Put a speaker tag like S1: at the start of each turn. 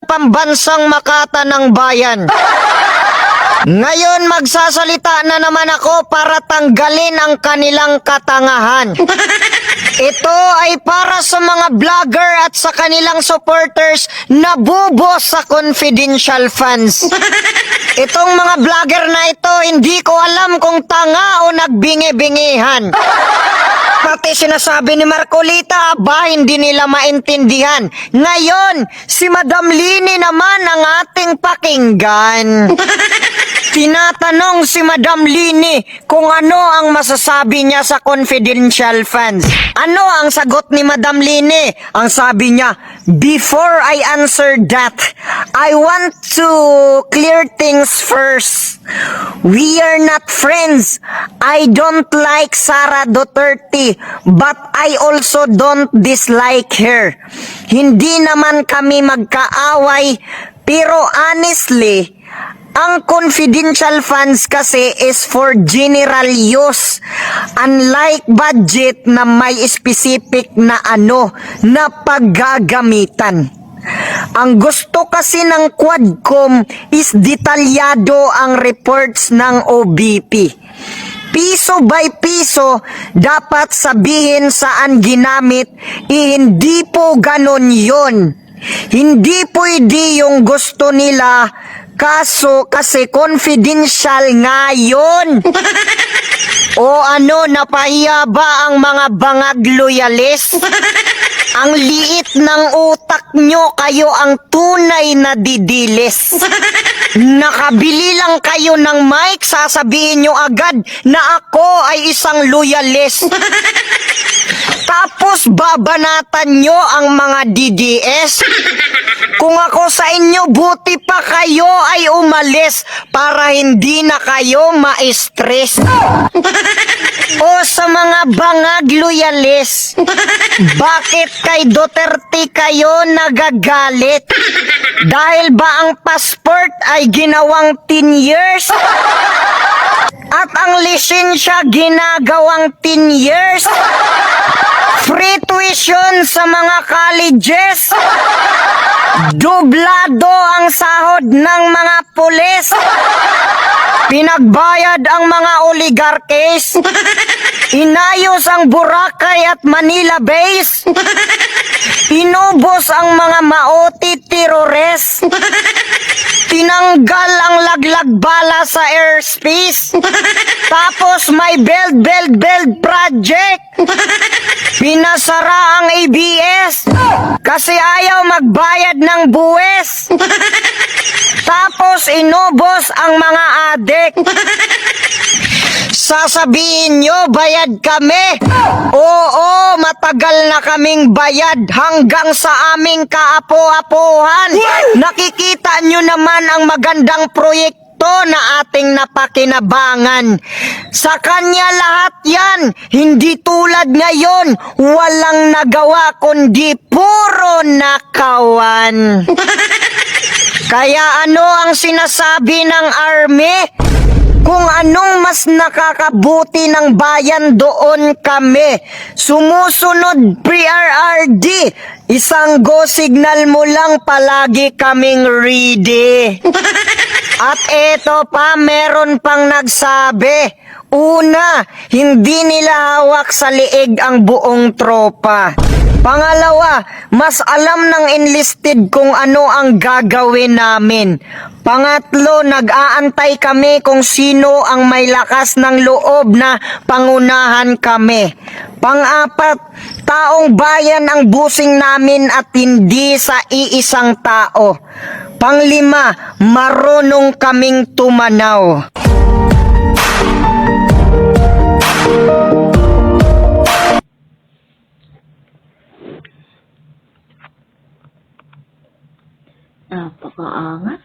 S1: pambansang Makata ng Bayan. Ngayon magsasalita na naman ako para tanggalin ang kanilang katangahan. Ito ay para sa mga vlogger at sa kanilang supporters na bubo sa confidential funds. Itong mga vlogger na ito, hindi ko alam kung tanga o nagbingi-bingihan. Pati sinasabi ni Marcolita, hindi nila maintindihan. Ngayon, si Madam Lini naman ang ating pakinggan. Tinatanong si Madam Lini kung ano ang masasabi niya sa confidential funds. Ano ang sagot ni Madam Lini? Ang sabi niya, before I answer that, I want to clear things first. We are not friends. I don't like Sara Duterte, but I also don't dislike her. Hindi naman kami magkaaway, pero honestly, ang confidential funds kasi is for general use. Unlike budget na may specific na na paggagamitan. Ang gusto kasi ng Quadcom is detalyado ang reports ng OBP. Piso by piso, dapat sabihin saan ginamit, hindi po ganon yun. Hindi pwede yung gusto nila, kasi confidential nga yun. O napahiya ba ang mga bangag loyalist? Ang liit ng utak nyo, kayo ang tunay na didilis. Nakabili lang kayo ng mic, sasabihin nyo agad na ako ay isang loyalist. Tapos babanatan nyo ang mga DDS. Kung ako sa inyo, buti pa kayo ay umalis para hindi na kayo ma-stress. O sa mga bangag loyalist, bakit kay Duterte kayo nagagalit? Dahil ba ang passport ay ginawang 10 years? At ang lisensya ginagawang 10 years? Free tuition sa mga colleges? Dublado ang sahod ng mga pulis? Pinagbayad ang mga oligarkes? Inayos ang Boracay at Manila base? Inubos ang mga maoti terrorist? Tinanggal ang laglag bala sa airspace? Tapos may build project? Pinasara ang ABS kasi ayaw magbayad ng buwes? Tapos inubos ang mga adik? Sasabihin nyo, bayad kami? Oo, matagal na kaming bayad hanggang sa aming kaapo-apuhan. Nakikita nyo naman ang magandang proyekto na ating napakinabangan. Sa kanya lahat yan, hindi tulad ngayon, walang nagawa kundi puro nakawan. Kaya ang sinasabi ng army? Kung anong mas nakakabuti ng bayan, doon kami sumusunod. PRRD, isang go signal mo lang, palagi kaming ready. At eto pa, meron pang nagsabi, una, hindi nila hawak sa liig ang buong tropa. Pangalawa, mas alam ng enlisted kung ano ang gagawin namin. Pangatlo, nag-aantay kami kung sino ang may lakas ng loob na pangunahan kami. Pang-apat, taong bayan ang busing namin at hindi sa iisang tao. Pang-lima, marunong kaming tumanaw.
S2: Napakaangas.